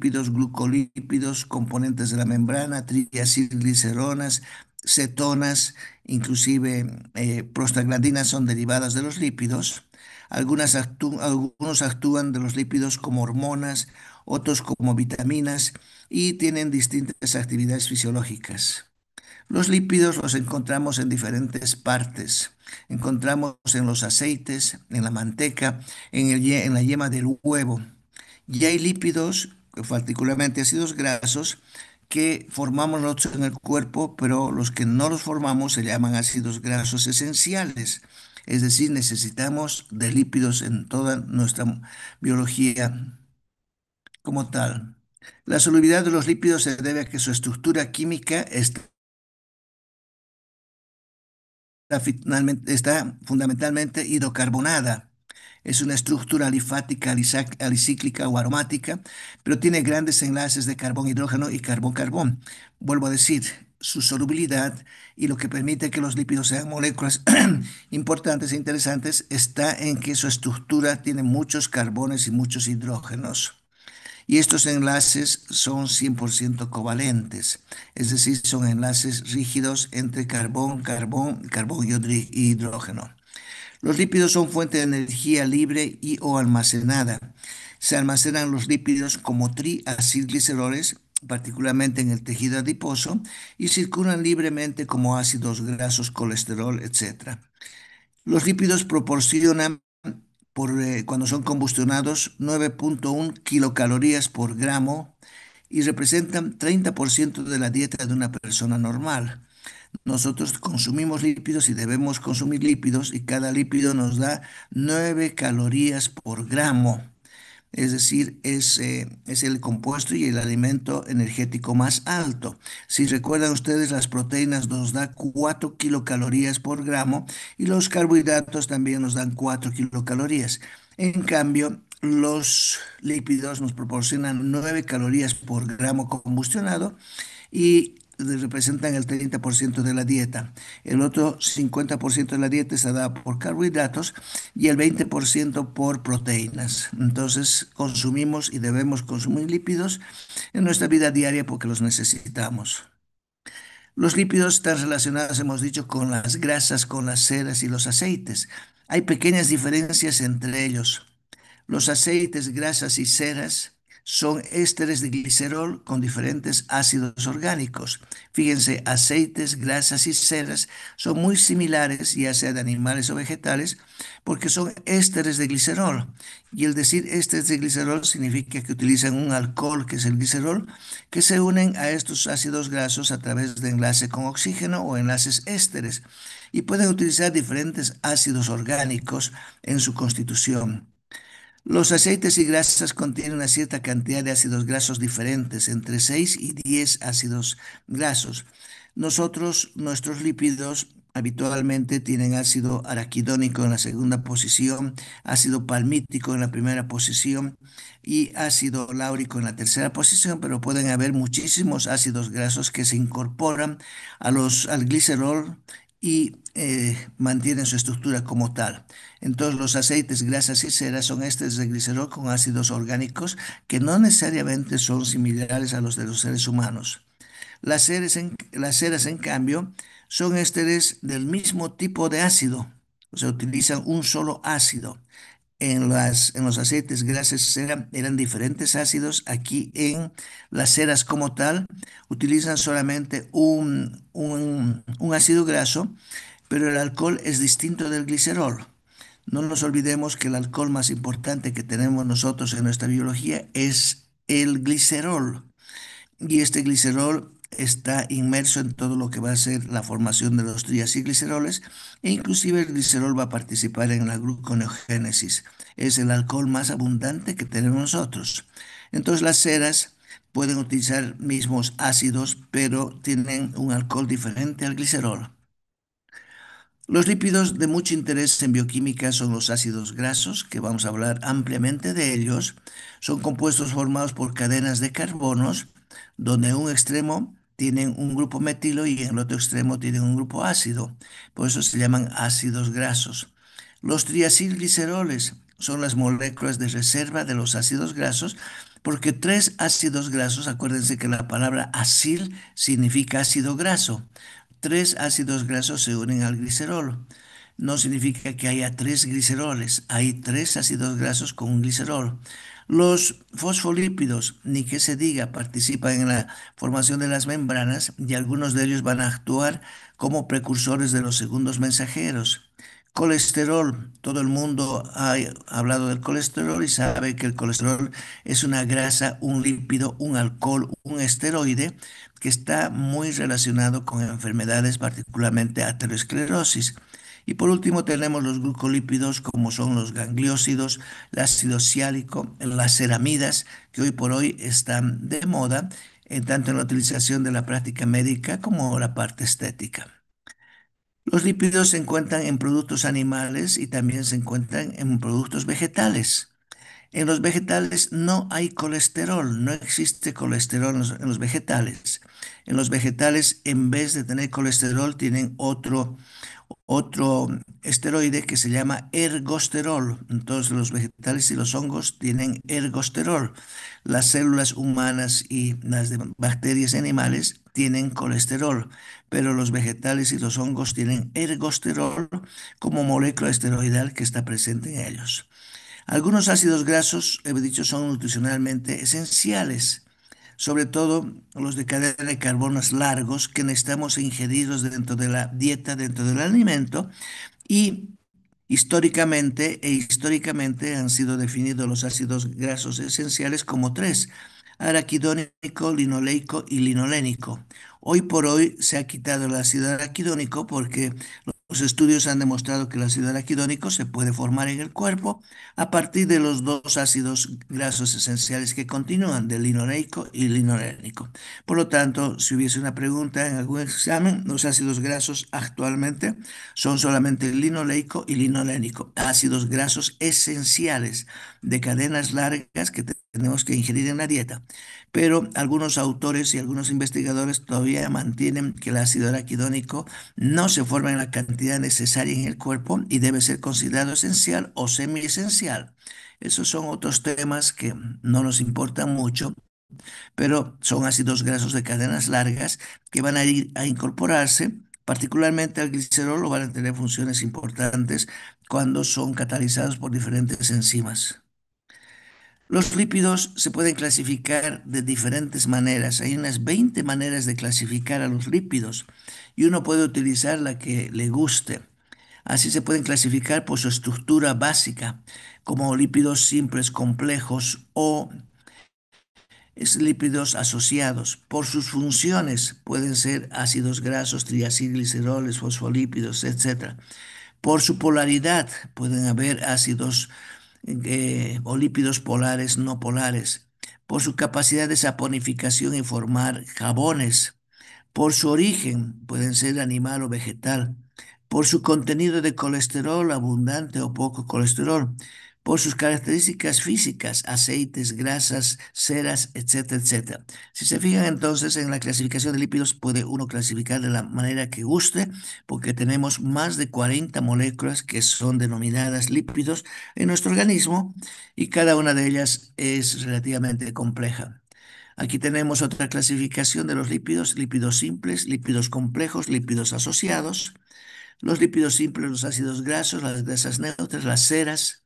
fosfolípidos, glucolípidos, componentes de la membrana, triacilgliceronas, cetonas, inclusive prostaglandinas son derivadas de los lípidos. Algunos actúan de los lípidos como hormonas, otros como vitaminas y tienen distintas actividades fisiológicas. Los lípidos los encontramos en diferentes partes. Encontramos en los aceites, en la manteca, en la yema del huevo. Y hay lípidos, particularmente ácidos grasos, que formamos nosotros en el cuerpo, pero los que no los formamos se llaman ácidos grasos esenciales. Es decir, necesitamos de lípidos en toda nuestra biología como tal. La solubilidad de los lípidos se debe a que su estructura química está fundamentalmente hidrocarbonada. Es una estructura alifática, alicíclica o aromática, pero tiene grandes enlaces de carbón-hidrógeno y carbón-carbón. Vuelvo a decir, su solubilidad y lo que permite que los lípidos sean moléculas importantes e interesantes está en que su estructura tiene muchos carbones y muchos hidrógenos. Y estos enlaces son 100% covalentes, es decir, son enlaces rígidos entre carbón, carbón, carbón y hidrógeno. Los lípidos son fuente de energía libre y o almacenada. Se almacenan los lípidos como triacilgliceroles, particularmente en el tejido adiposo, y circulan libremente como ácidos grasos, colesterol, etc. Los lípidos proporcionan cuando son combustionados 9,1 kilocalorías por gramo y representan 30% de la dieta de una persona normal. Nosotros consumimos lípidos y debemos consumir lípidos y cada lípido nos da 9 calorías por gramo. Es decir, es el compuesto y el alimento energético más alto. Si recuerdan ustedes, las proteínas nos dan 4 kilocalorías por gramo y los carbohidratos también nos dan 4 kilocalorías. En cambio, los lípidos nos proporcionan 9 calorías por gramo combustionado y representan el 30% de la dieta. El otro 50% de la dieta está dada por carbohidratos y el 20% por proteínas. Entonces, consumimos y debemos consumir lípidos en nuestra vida diaria porque los necesitamos. Los lípidos están relacionados, hemos dicho, con las grasas, con las ceras y los aceites. Hay pequeñas diferencias entre ellos. Los aceites, grasas y ceras son ésteres de glicerol con diferentes ácidos orgánicos. Fíjense, aceites, grasas y ceras son muy similares, ya sea de animales o vegetales, porque son ésteres de glicerol. Y el decir ésteres de glicerol significa que utilizan un alcohol, que es el glicerol, que se unen a estos ácidos grasos a través de enlace con oxígeno o enlaces ésteres. Y pueden utilizar diferentes ácidos orgánicos en su constitución. Los aceites y grasas contienen una cierta cantidad de ácidos grasos diferentes, entre 6 y 10 ácidos grasos. Nuestros lípidos habitualmente tienen ácido araquidónico en la segunda posición, ácido palmítico en la primera posición y ácido láurico en la tercera posición, pero pueden haber muchísimos ácidos grasos que se incorporan al glicerol y mantienen su estructura como tal. Entonces, los aceites, grasas y ceras son ésteres de glicerol con ácidos orgánicos que no necesariamente son similares a los de los seres humanos. Las ceras, en cambio, son ésteres del mismo tipo de ácido, o sea, utilizan un solo ácido. En los aceites, grasas y cera eran diferentes ácidos. Aquí en las ceras como tal, utilizan solamente un ácido graso, pero el alcohol es distinto del glicerol. No nos olvidemos que el alcohol más importante que tenemos nosotros en nuestra biología es el glicerol. Y este glicerol está inmerso en todo lo que va a ser la formación de los triacilgliceroles e inclusive el glicerol va a participar en la gluconeogénesis. Es el alcohol más abundante que tenemos nosotros. Entonces las ceras pueden utilizar mismos ácidos, pero tienen un alcohol diferente al glicerol. Los lípidos de mucho interés en bioquímica son los ácidos grasos, que vamos a hablar ampliamente de ellos. Son compuestos formados por cadenas de carbonos, donde en un extremo tienen un grupo metilo y en el otro extremo tienen un grupo ácido. Por eso se llaman ácidos grasos. Los triacilgliceroles son las moléculas de reserva de los ácidos grasos, Porque tres ácidos grasos, acuérdense que la palabra acil significa ácido graso. Tres ácidos grasos se unen al glicerol. No significa que haya tres gliceroles, hay tres ácidos grasos con un glicerol. Los fosfolípidos, ni que se diga, participan en la formación de las membranas y algunos de ellos van a actuar como precursores de los segundos mensajeros. Colesterol, todo el mundo ha hablado del colesterol y sabe que el colesterol es una grasa, un lípido, un alcohol, un esteroide que está muy relacionado con enfermedades, particularmente aterosclerosis. Y por último tenemos los glucolípidos como son los gangliósidos, el ácido siálico, las ceramidas, que hoy por hoy están de moda, en tanto en la utilización de la práctica médica como la parte estética. Los lípidos se encuentran en productos animales y también se encuentran en productos vegetales. En los vegetales no hay colesterol, no existe colesterol en los vegetales. En los vegetales, en vez de tener colesterol, tienen otro esteroide que se llama ergosterol. Entonces, los vegetales y los hongos tienen ergosterol. Las células humanas y las de bacterias y animales tienen colesterol, pero los vegetales y los hongos tienen ergosterol como molécula esteroidal que está presente en ellos. Algunos ácidos grasos, he dicho, son nutricionalmente esenciales, sobre todo los de cadena de carbonos largos que necesitamos ingerirlos dentro de la dieta, dentro del alimento, y históricamente han sido definidos los ácidos grasos esenciales como tres: araquidónico, linoleico y linolénico. Hoy por hoy se ha quitado el ácido araquidónico porque los estudios han demostrado que el ácido araquidónico se puede formar en el cuerpo a partir de los dos ácidos grasos esenciales que continúan, del linoleico y linolénico. Por lo tanto, si hubiese una pregunta en algún examen, los ácidos grasos actualmente son solamente linoleico y linolénico, ácidos grasos esenciales de cadenas largas que tenemos que ingerir en la dieta. Pero algunos autores y algunos investigadores todavía mantienen que el ácido araquidónico no se forma en la cantidad necesaria en el cuerpo y debe ser considerado esencial o semiesencial. Esos son otros temas que no nos importan mucho, pero son ácidos grasos de cadenas largas que van a ir a incorporarse, particularmente al glicerol, o van a tener funciones importantes cuando son catalizados por diferentes enzimas. Los lípidos se pueden clasificar de diferentes maneras. Hay unas 20 maneras de clasificar a los lípidos y uno puede utilizar la que le guste. Así se pueden clasificar por su estructura básica, como lípidos simples complejos o lípidos asociados. Por sus funciones pueden ser ácidos grasos, triacilgliceroles, fosfolípidos, etcétera. Por su polaridad pueden haber ácidos o lípidos polares no polares. Por su capacidad de saponificación y formar jabones. Por su origen, pueden ser animal o vegetal. Por su contenido de colesterol, abundante o poco colesterol. Por sus características físicas, aceites, grasas, ceras, etcétera, etcétera. Si se fijan entonces en la clasificación de lípidos, puede uno clasificar de la manera que guste, porque tenemos más de 40 moléculas que son denominadas lípidos en nuestro organismo y cada una de ellas es relativamente compleja. Aquí tenemos otra clasificación de los lípidos: lípidos simples, lípidos complejos, lípidos asociados. Los lípidos simples, los ácidos grasos, las grasas neutras, las ceras.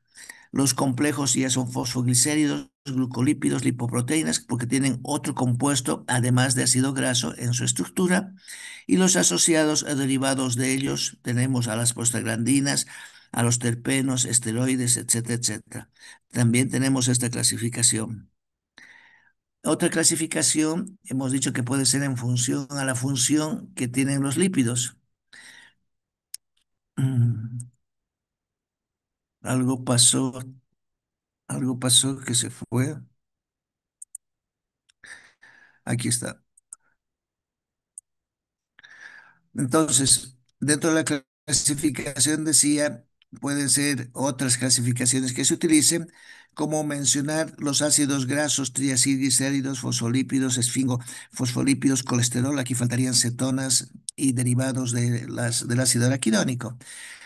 Los complejos ya son fosfoglicéridos, glucolípidos, lipoproteínas, porque tienen otro compuesto, además de ácido graso, en su estructura. Y los asociados a derivados de ellos tenemos a las prostaglandinas, a los terpenos, esteroides, etcétera, etcétera. También tenemos esta clasificación. Otra clasificación, hemos dicho que puede ser en función a la función que tienen los lípidos. Mm, Algo pasó, algo pasó que se fue. Aquí está. Entonces, dentro de la clasificación decía, pueden ser otras clasificaciones que se utilicen, como mencionar los ácidos grasos, triacilglicéridos, fosfolípidos, fosfolípidos, colesterol. Aquí faltarían cetonas y derivados del ácido araquidónico.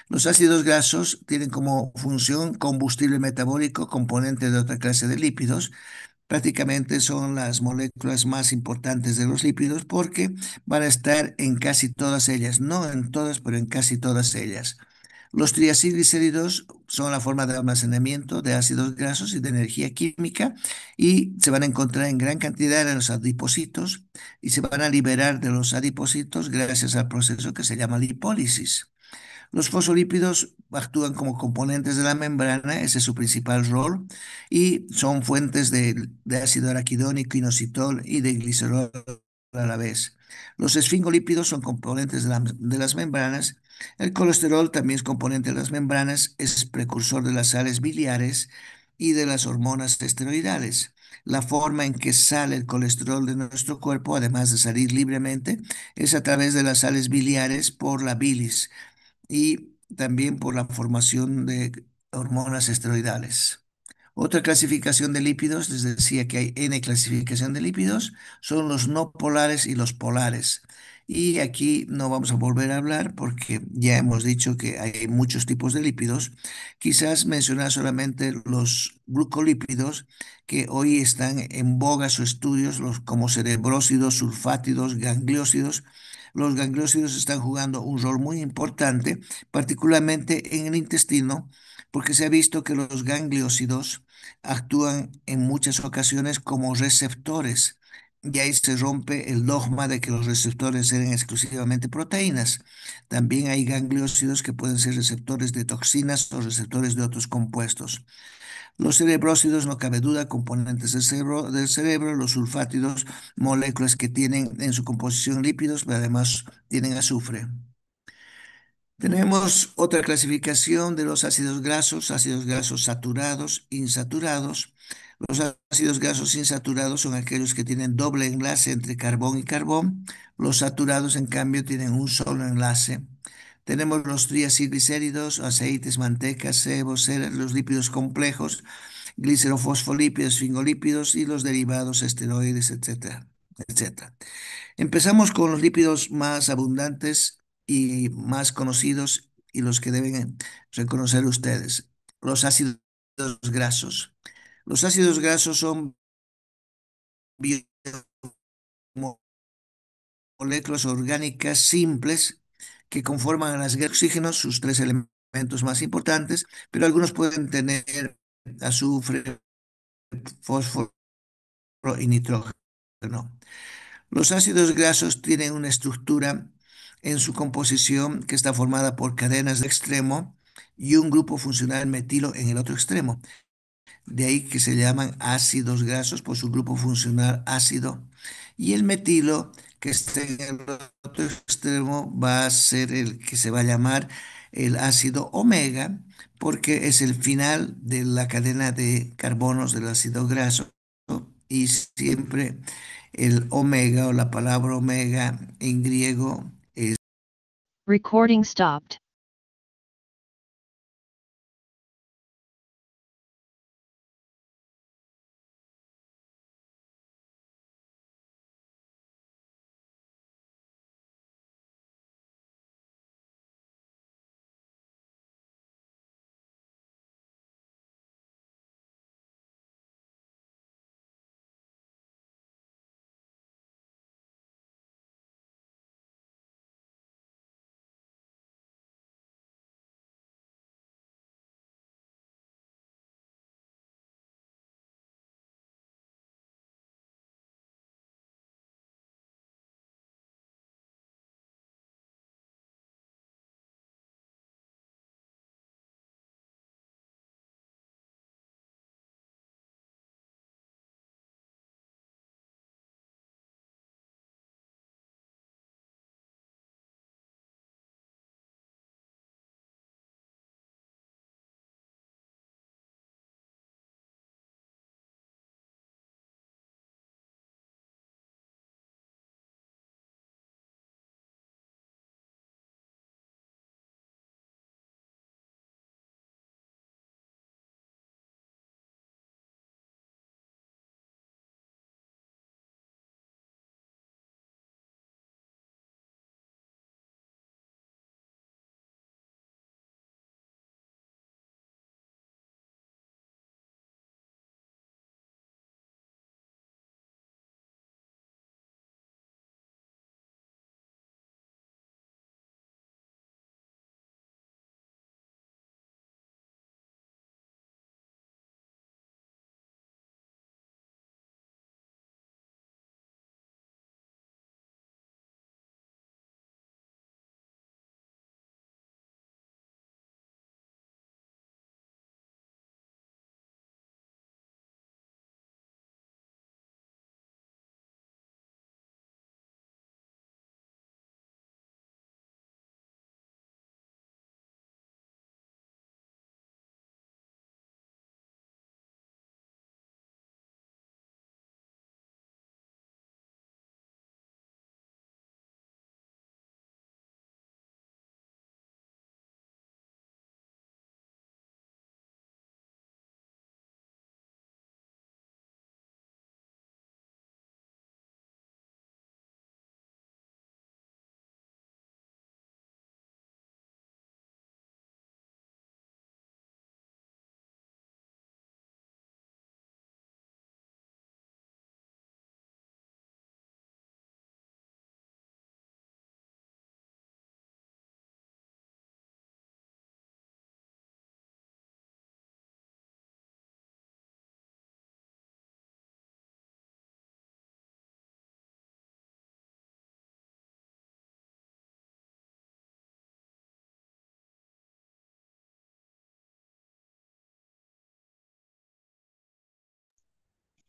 Los ácidos grasos tienen como función combustible metabólico, componente de otra clase de lípidos. prácticamente son las moléculas más importantes de los lípidos porque van a estar en casi todas ellas, no en todas, pero en casi todas ellas. Los triacilglicéridos son la forma de almacenamiento de ácidos grasos y de energía química y se van a encontrar en gran cantidad en los adipocitos y se van a liberar de los adipocitos gracias al proceso que se llama lipólisis. Los fosfolípidos actúan como componentes de la membrana, ese es su principal rol, y son fuentes de ácido araquidónico, inositol y de glicerol a la vez. Los esfingolípidos son componentes de las membranas. El colesterol también es componente de las membranas, es precursor de las sales biliares y de las hormonas esteroidales. La forma en que sale el colesterol de nuestro cuerpo, además de salir libremente, es a través de las sales biliares por la bilis y también por la formación de hormonas esteroidales. Otra clasificación de lípidos, les decía que hay N clasificación de lípidos, son los no polares y los polares. Y aquí no vamos a volver a hablar porque ya hemos dicho que hay muchos tipos de lípidos. Quizás mencionar solamente los glucolípidos que hoy están en boga sus estudios, los como cerebrósidos, sulfátidos, gangliósidos. Los gangliósidos están jugando un rol muy importante, particularmente en el intestino, porque se ha visto que los gangliósidos actúan en muchas ocasiones como receptores. Y ahí se rompe el dogma de que los receptores eran exclusivamente proteínas. También hay gangliósidos que pueden ser receptores de toxinas o receptores de otros compuestos. Los cerebrósidos, no cabe duda, componentes del cerebro, los sulfátidos, moléculas que tienen en su composición lípidos, pero además tienen azufre. Tenemos otra clasificación de los ácidos grasos saturados, insaturados. Los ácidos grasos insaturados son aquellos que tienen doble enlace entre carbón y carbón. Los saturados, en cambio, tienen un solo enlace. Tenemos los triacilglicéridos, aceites, mantecas, sebos, los lípidos complejos, glicerofosfolípidos, esfingolípidos y los derivados esteroides, etcétera, etcétera. Empezamos con los lípidos más abundantes y más conocidos y los que deben reconocer ustedes, los ácidos grasos. Los ácidos grasos son moléculas orgánicas simples que conforman a las de oxígeno, sus tres elementos más importantes, pero algunos pueden tener azufre, fósforo y nitrógeno. Los ácidos grasos tienen una estructura en su composición que está formada por cadenas de extremo y un grupo funcional metilo en el otro extremo. De ahí que se llaman ácidos grasos por su grupo funcional ácido. Y el metilo que está en el otro extremo va a ser el que se va a llamar el ácido omega porque es el final de la cadena de carbonos del ácido graso y siempre el omega o la palabra omega en griego es Recording stopped.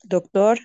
Doctor.